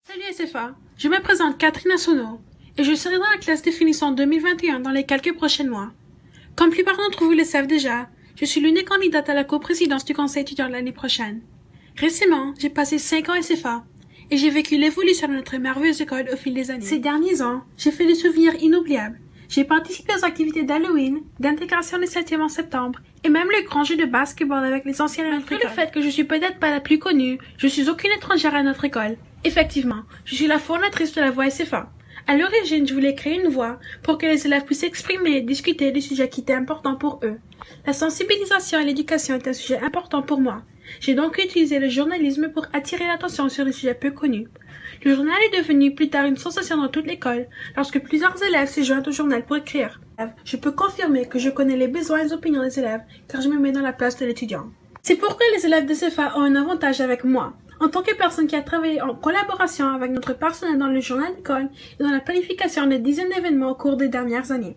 Salut SFA, je me présente Catherine Assono et je serai dans la classe de finissant 2021 dans les quelques prochains mois. Comme la plupart d'entre vous le savent déjà, je suis l'une des candidates à la coprésidence du conseil étudiant de l'année prochaine. Récemment, j'ai passé 5 ans SFA et j'ai vécu l'évolution de notre merveilleuse école au fil des années. Ces derniers ans, j'ai fait des souvenirs inoubliables. J'ai participé aux activités d'Halloween, d'intégration des 7e en septembre et même le grand jeu de basketball avec les anciens de notre école. Malgré le fait que je suis peut-être pas la plus connue, je suis aucune étrangère à notre école. Effectivement, je suis la fondatrice de la voix SFA. À l'origine, je voulais créer une voix pour que les élèves puissent s'exprimer et discuter des sujets qui étaient importants pour eux. La sensibilisation et l'éducation est un sujet important pour moi. J'ai donc utilisé le journalisme pour attirer l'attention sur des sujets peu connus. Le journal est devenu plus tard une sensation dans toute l'école lorsque plusieurs élèves se joignent au journal pour écrire. Je peux confirmer que je connais les besoins et les opinions des élèves car je me mets dans la place de l'étudiant. C'est pourquoi les élèves de SFA ont un avantage avec moi. En tant que personne qui a travaillé en collaboration avec notre personnel dans le journal d'école et dans la planification des dizaines d'événements au cours des dernières années.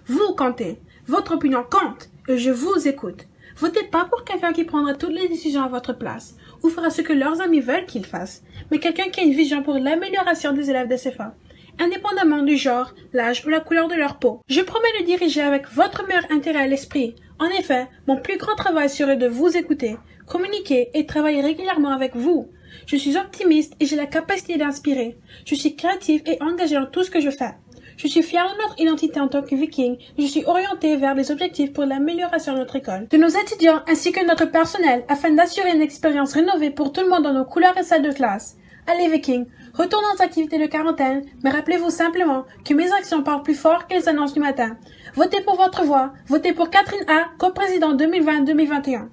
Vous comptez. Votre opinion compte. Et je vous écoute. Votez pas pour quelqu'un qui prendra toutes les décisions à votre place ou fera ce que leurs amis veulent qu'il fasse, mais quelqu'un qui a une vision pour l'amélioration des élèves de SFA, indépendamment du genre, l'âge ou la couleur de leur peau. Je promets de diriger avec votre meilleur intérêt à l'esprit. En effet, mon plus grand travail serait de vous écouter, communiquer et travailler régulièrement avec vous. Je suis optimiste et j'ai la capacité d'inspirer. Je suis créative et engagée dans tout ce que je fais. Je suis fière de notre identité en tant que Viking et je suis orientée vers des objectifs pour l'amélioration de notre école, de nos étudiants ainsi que de notre personnel afin d'assurer une expérience rénovée pour tout le monde dans nos couleurs et salles de classe. Allez Viking, retournons aux activités de quarantaine, mais rappelez-vous simplement que mes actions parlent plus fort que les annonces du matin. Votez pour votre voix, votez pour Catherine A, coprésidente 2020-2021.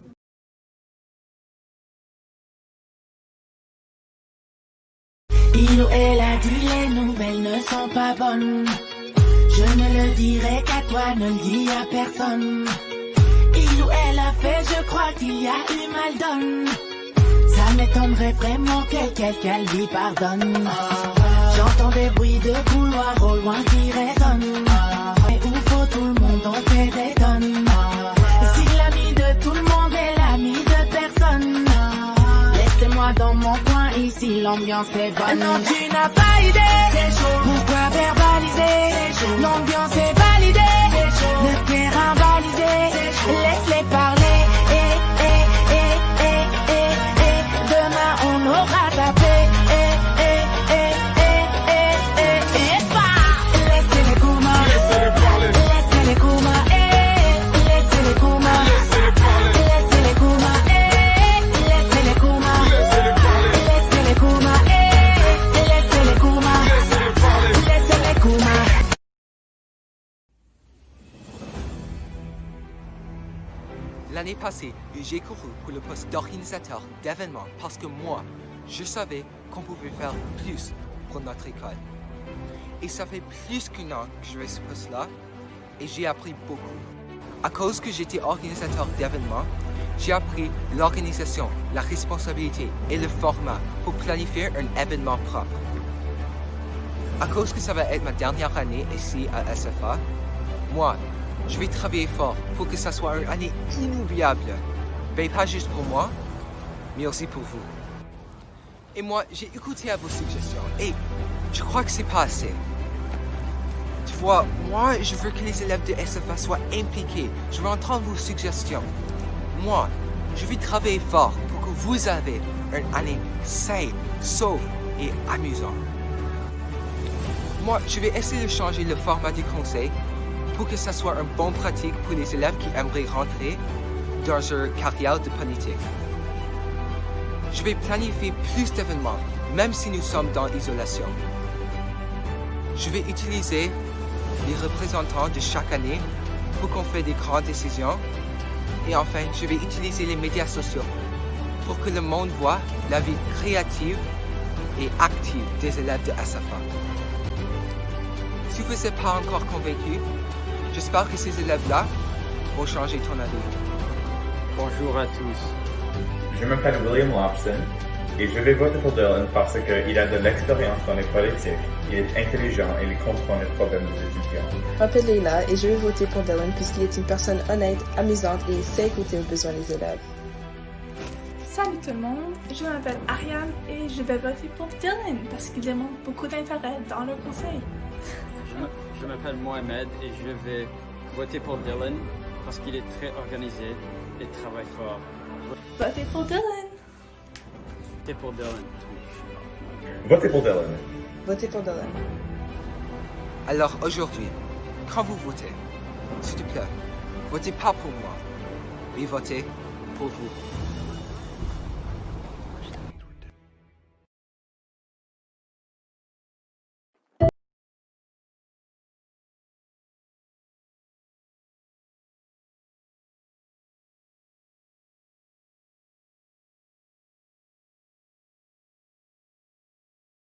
Il ou elle a dit les nouvelles ne sont pas bonnes. Je ne le dirai qu'à toi, ne le dis à personne. Il ou elle a fait, je crois qu'il y a eu mal donne. Ça m'étonnerait vraiment que quelqu'un lui pardonne. J'entends des bruits de couloir au loin qui résonnent. Et où faut tout le monde en fait des tonnes. Si l'ami de tout le monde est l'ami de personne, laissez-moi dans mon coin, ici l'ambiance est bonne. Non, tu n'as pas idée, c'est chaud. Pourquoi verbaliser, c'est chaud. L'ambiance est validée, c'est chaud. Le terrain balisé, laisse-les parler. Demain on aura tapé. Laissez les coumas, laissez-les parler. Laissez les coumas, laissez les coumas. Laissez les coumas, laissez les coumas. Laissez les coumas, laissez les coumas. Laissez les coumas. L'année passée, j'ai couru pour le poste d'organisateur d'événements parce que moi, je savais qu'on pouvait faire plus pour notre école. Et ça fait plus qu'un an que je vais ce poste-là et j'ai appris beaucoup. À cause que j'étais organisateur d'événements, j'ai appris l'organisation, la responsabilité et le format pour planifier un événement propre. À cause que ça va être ma dernière année ici à SFA, moi, je vais travailler fort pour que ça soit une année inoubliable. Ben, pas juste pour moi, mais aussi pour vous. Et moi, j'ai écouté à vos suggestions et je crois que c'est pas assez. Tu vois, moi, je veux que les élèves de SFA soient impliqués. Je veux entendre vos suggestions. Moi, je vais travailler fort pour que vous ayez une année saine, sauve et amusante. Moi, je vais essayer de changer le format du conseil pour que ça soit une bonne pratique pour les élèves qui aimeraient rentrer dans une carrière de politique. Je vais planifier plus d'événements, même si nous sommes dans l'isolation. Je vais utiliser les représentants de chaque année pour qu'on fasse des grandes décisions. Et enfin, je vais utiliser les médias sociaux pour que le monde voit la vie créative et active des élèves de SFA. Si vous n'êtes pas encore convaincu, j'espère que ces élèves-là vont changer ton avis. Bonjour à tous. Je m'appelle William Lobson et je vais voter pour Dylan parce qu'il a de l'expérience dans les politiques, il est intelligent et il comprend les problèmes des étudiants. Je m'appelle Leila et je vais voter pour Dylan puisqu'il est une personne honnête, amusante et il sait écouter aux besoins des élèves. Salut tout le monde, je m'appelle Ariane et je vais voter pour Dylan parce qu'il démontre beaucoup d'intérêt dans le conseil. Je m'appelle Mohamed et je vais voter pour Dylan parce qu'il est très organisé et travaille fort. Votez pour Dylan! Votez pour Dylan. Votez pour Dylan. Votez pour Dylan. Alors aujourd'hui, quand vous votez, s'il te plaît, votez pas pour moi, mais votez pour vous.